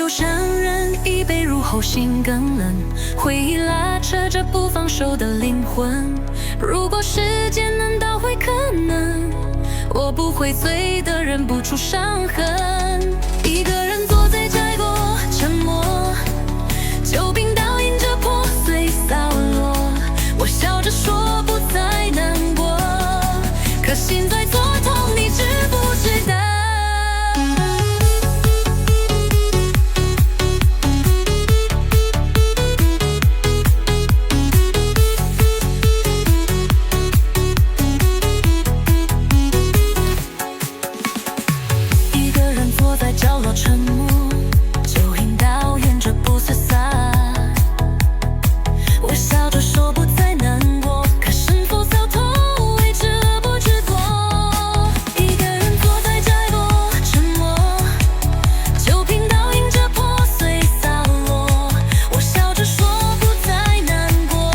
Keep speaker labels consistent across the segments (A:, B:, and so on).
A: 酒伤人，一杯入喉心更冷。回忆拉扯着不放手的灵魂。如果时间能倒回可能，我不会醉得忍不出伤痕。一个人坐在角落沉默，酒瓶倒映着破碎洒落。我笑着说不再难过，可心在作痛，你知不知道？角落沉默，酒瓶倒映着不碎洒。我笑着说不再难过，可是否糟透，未知不知多。一个人坐在角落沉默，酒瓶倒映着破碎洒落。我笑着说不再难过，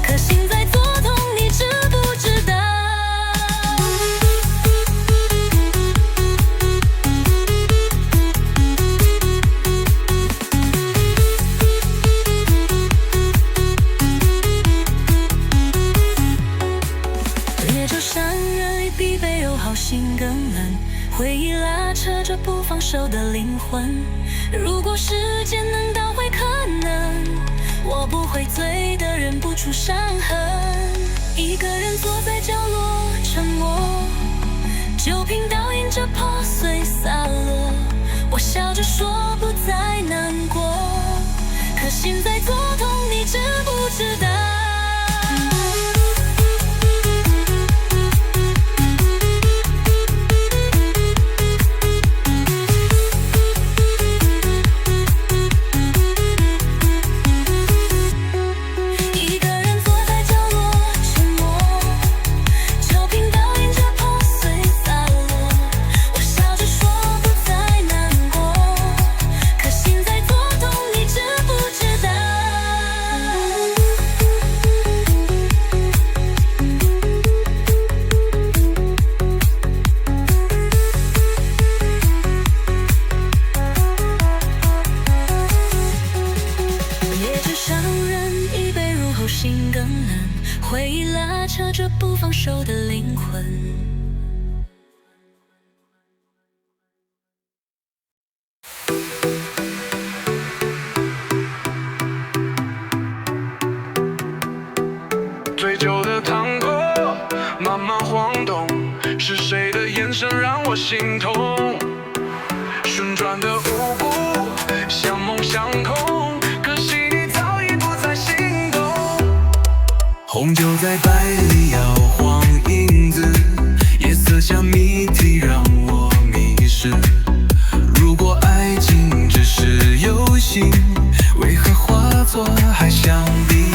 A: 可心在作痛，你知不知道？心更冷，回忆拉扯着不放手的灵魂。如果时间能倒回可能，我不会醉得忍不出伤痕。一个人坐在角落沉默，酒瓶倒映着破碎洒落。我笑着说不再难过，可心在作痛，你知不知道？心更冷，回忆拉扯着不放手的灵魂。
B: 醉酒的堂口慢慢晃动，是谁的眼神让我心痛？旋转的舞步像梦像空，可惜你早已不再心动。红酒在百里摇晃影子，夜色像谜题让我迷失。如果爱情只是游戏，为何化作海相逼？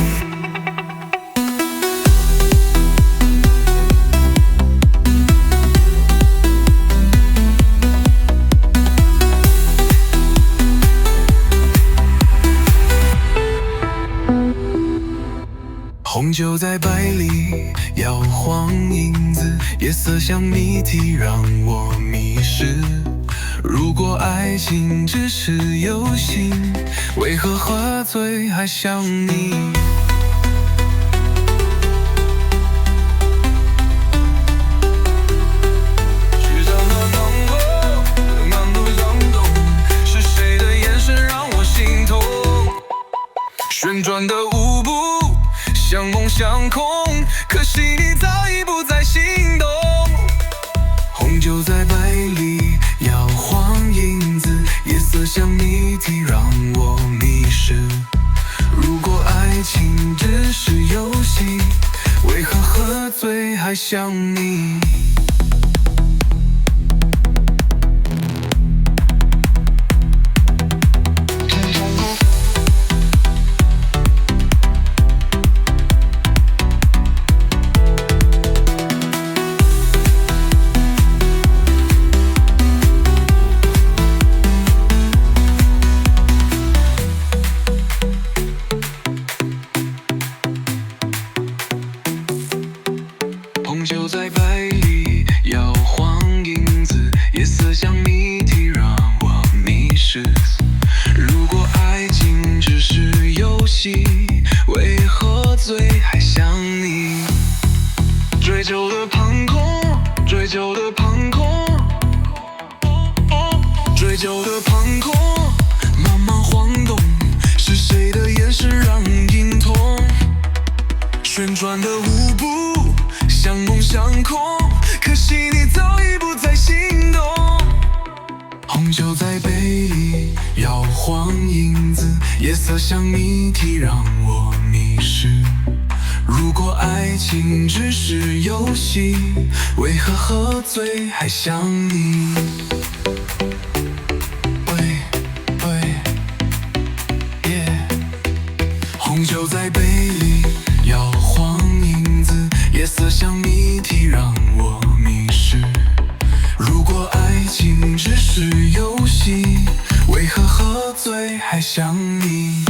B: 红酒在百里摇晃影子，夜色像谜题让我迷失。如果爱情只是游戏，为何喝醉还想你？曲张的堂口漫步晃动，是谁的眼神让我心痛？旋转的舞步像梦像空，可惜你早已不再心动。红酒在百里摇晃影子，夜色像谜题让我迷失。如果爱情只是游戏，为何喝醉还想你？红酒在百里摇晃影子，夜色像谜题让我迷失。戏，为何醉还想你？追求的庞空，追求的庞空，追求的庞空，慢慢晃动，是谁的眼神让隐痛？旋转的舞步，像梦像空，可惜你早已不再心动。红酒在杯里摇晃影子，夜色像谜题让我迷失。如果爱情只是游戏，为何喝醉还想你？红酒在杯里摇晃影子，夜色像谜题让我迷失。如果爱情只是游戏，为何喝醉还想你？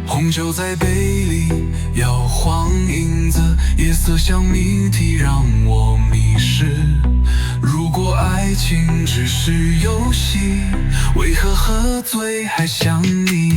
B: 红酒在杯里摇晃影子，夜色像谜题让我迷失。如果爱情只是游戏，为何喝醉还想你？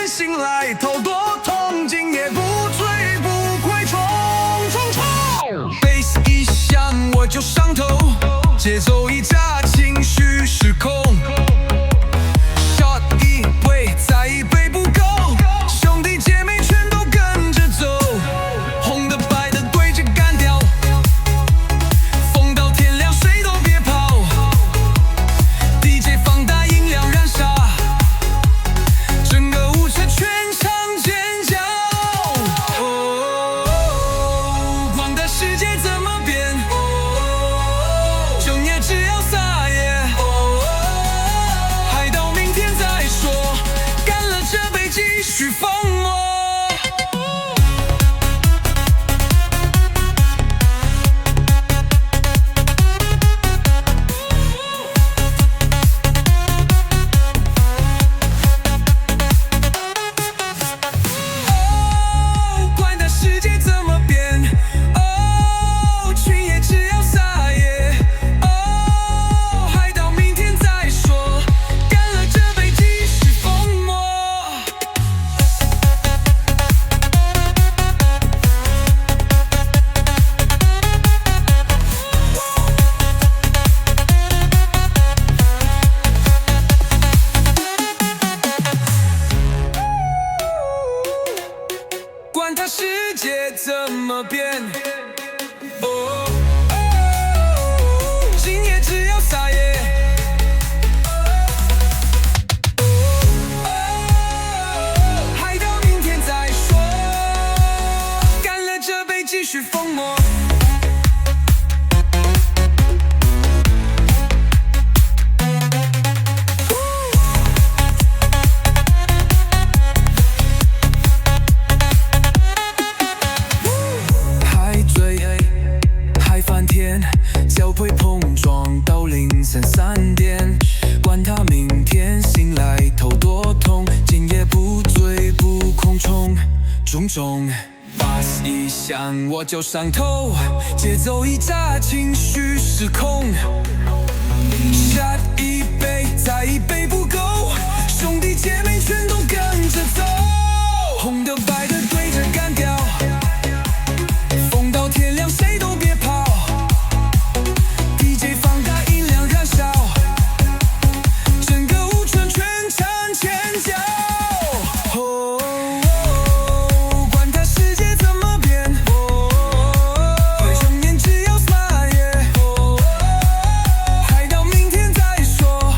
C: 醒来头多痛，今夜不醉不归，冲冲冲！贝斯一响我就上头，节奏一炸情绪失控。shot 一杯再一杯不够，兄弟姐妹全都跟着走，红的白的对它世界怎么变。哦，今夜只要撒野。嗨到明天再说，干了这杯继续疯魔。交会碰撞到凌晨3点，管他明天醒来头多痛，今夜不醉不空冲，种种 Bass 一响我就上头，节奏一炸情绪失控，下一杯再一杯不够，兄弟姐妹全都跟着走，红的白的对着干掉，疯到天亮谁都别跑，放大音量燃烧，整个舞圈全场尖叫。哦，管他世界怎么变，回声音只要 smile。嗨到明天再说，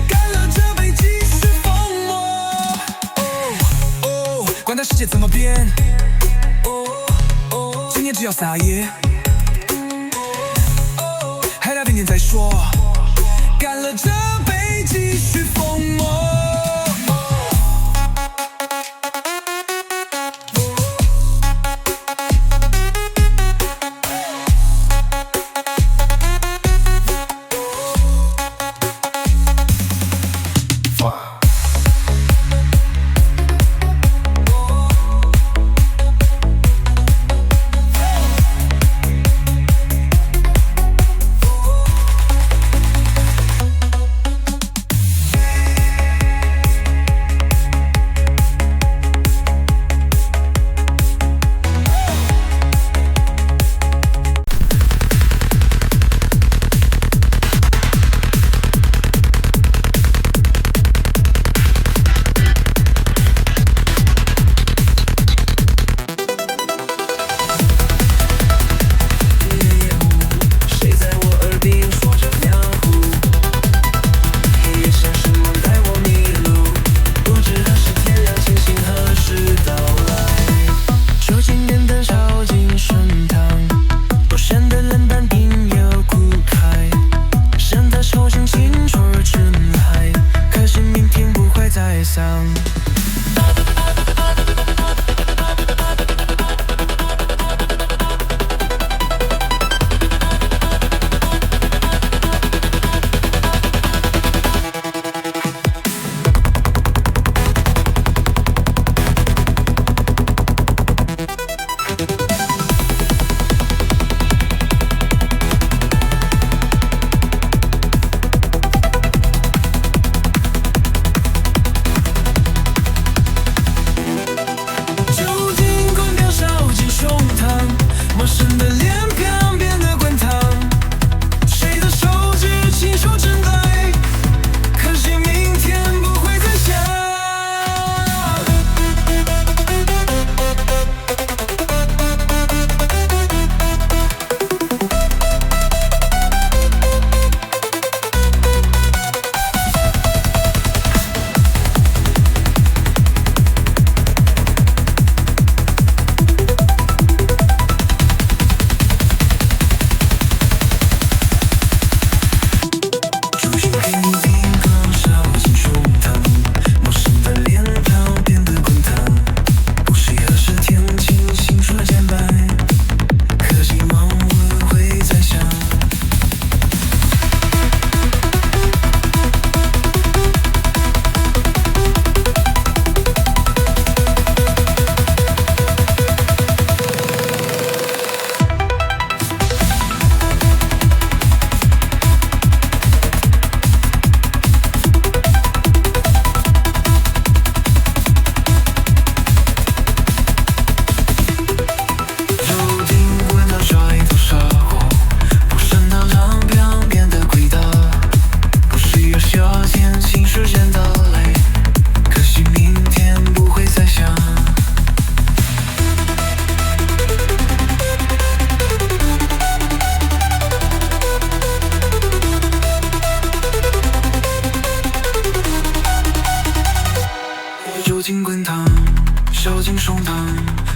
C: 干了这杯继续疯魔。管他世界怎么变，今夜只要撒野。嗨到明天再说，干了这杯继续疯魔。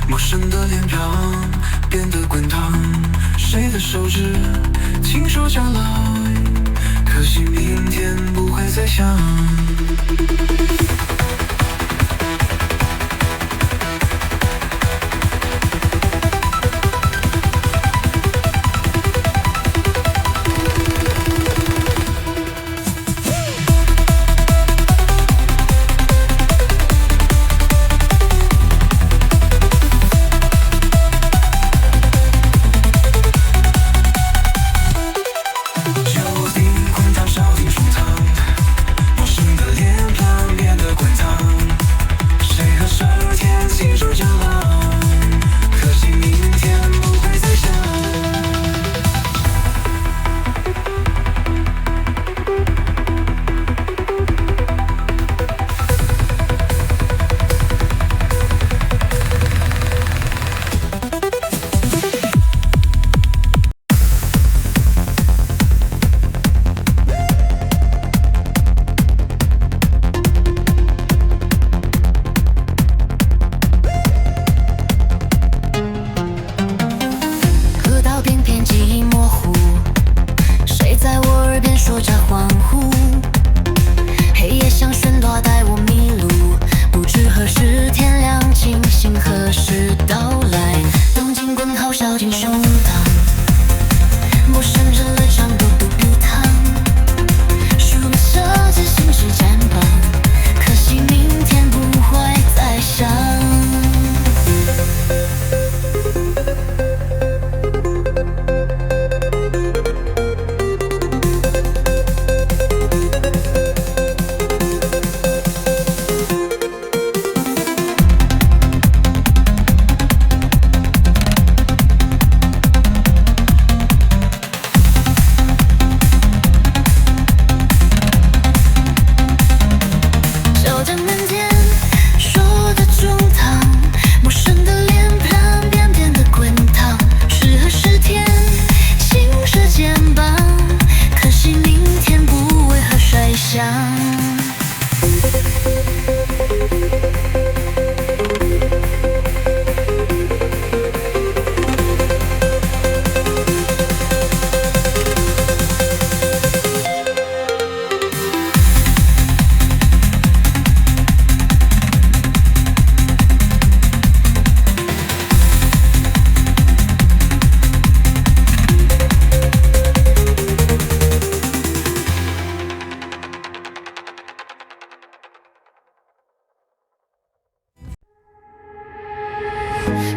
B: 陌生的脸庞变得滚烫，谁的手指亲手摘来，可惜明天不会再想。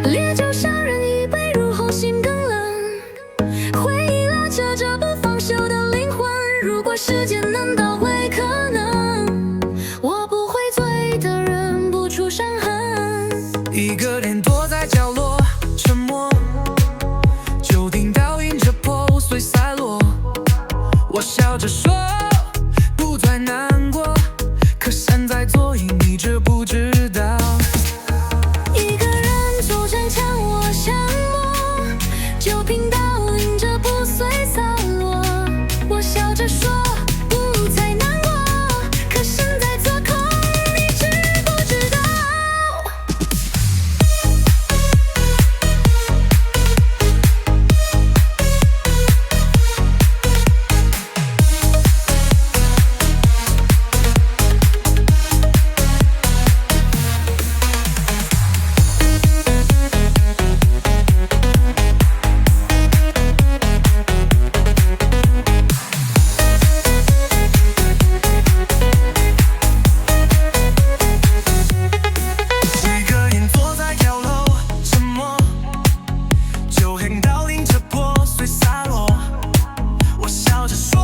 A: 烈酒伤人一杯，入后心更冷。回忆拉扯着不放手的灵魂。如果时间能倒回可能，我不会醉的忍不出伤痕。
C: 一个人躲在角落沉默，就听倒映着破碎散落。我笑着说不再难过，可身在左右你知不知道？
A: 一个人走成墙，我想我，酒瓶倒映着破碎散落。我笑着说不再难过，可身在左空，你知不知道？
C: 一个人坐在角落沉默，酒瓶倒映着破碎洒落。我笑着说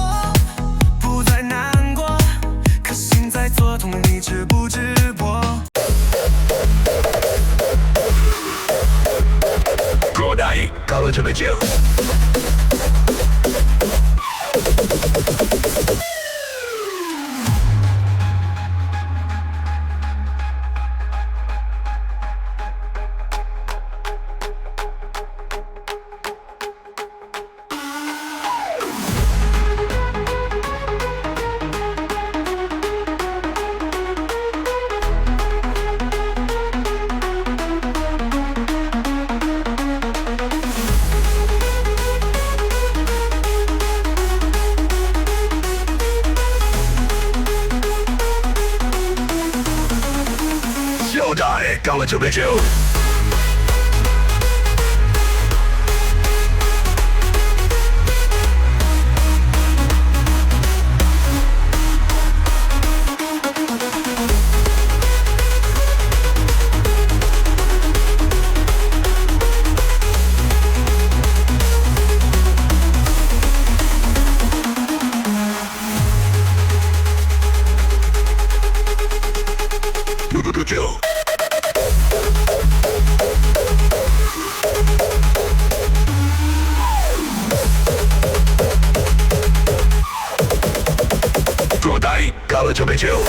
C: 不再难过，可心在作痛，你知不知我？
B: 若大意，搞了这杯酒。
C: 了这杯酒。酒。若呆干了这杯酒。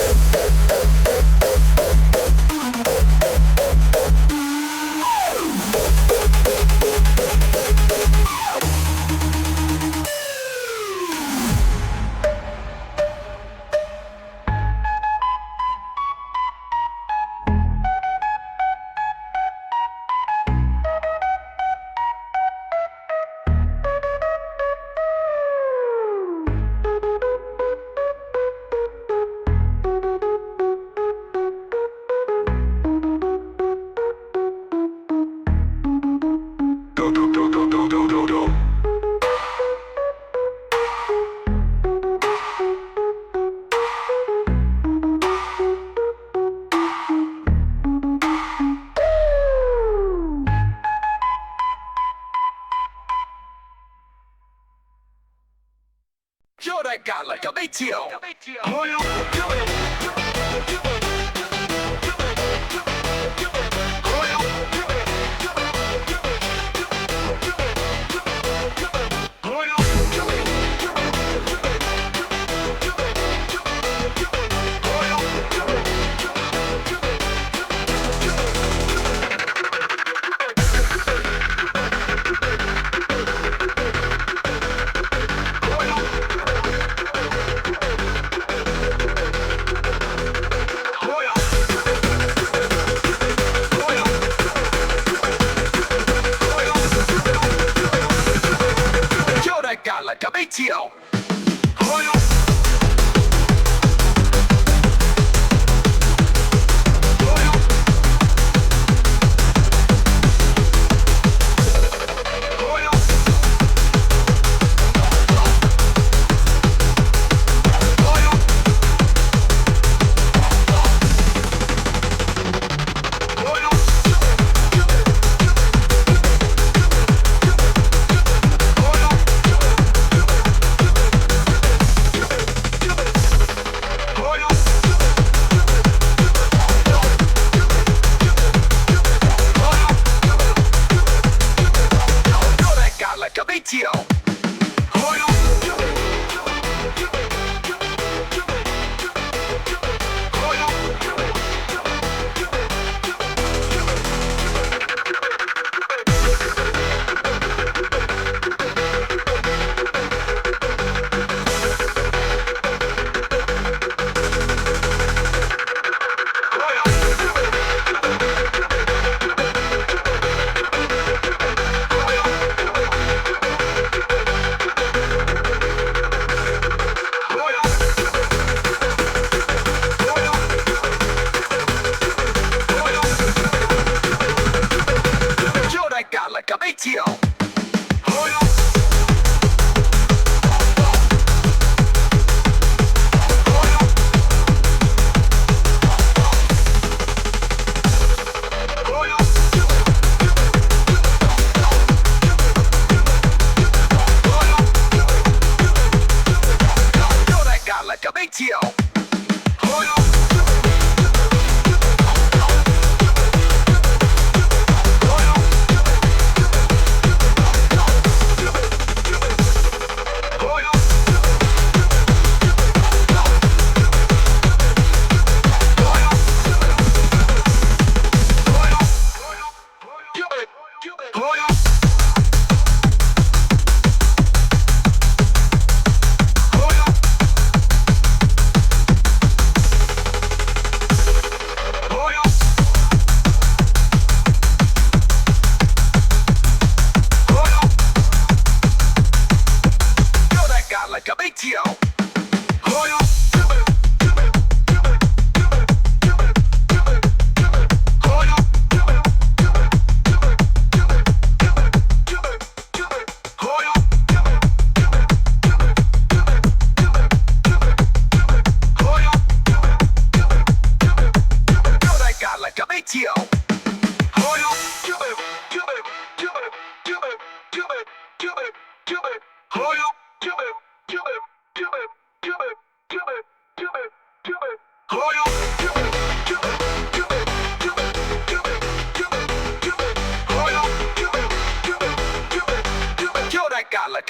C: 就得干了这杯酒。干了这杯酒。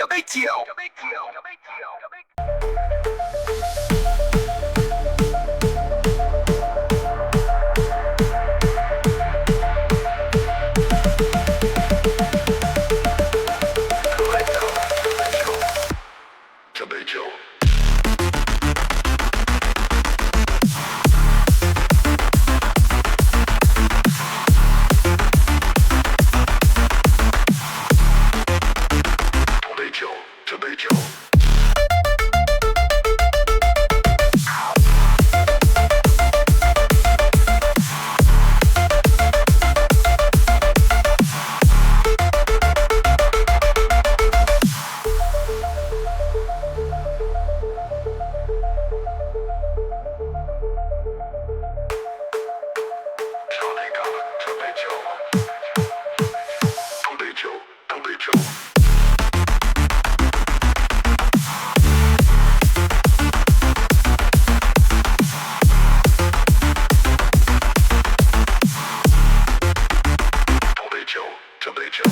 C: 杯酒。
B: 这杯酒。这杯酒。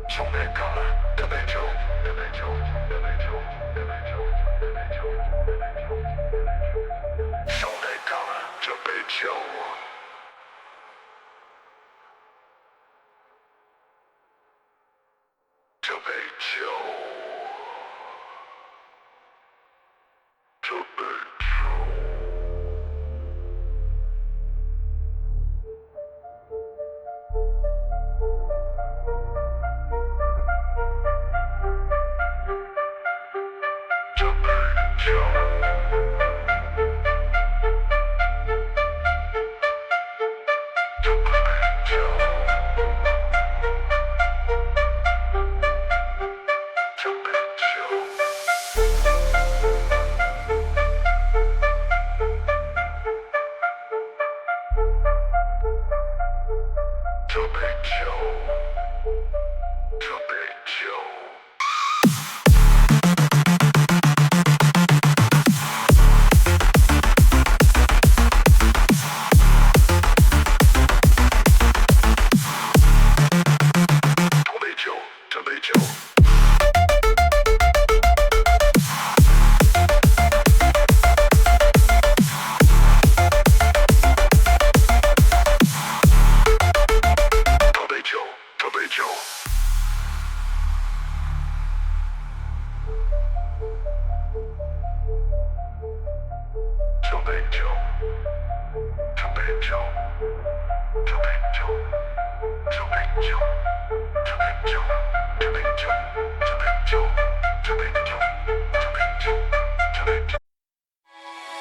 B: 兄弟干了，这杯酒，这杯酒，这杯酒，这杯酒，这杯酒，这杯酒，兄弟干了，这杯酒。这杯酒，这杯酒。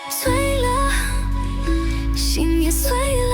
A: 醉了，心也碎了。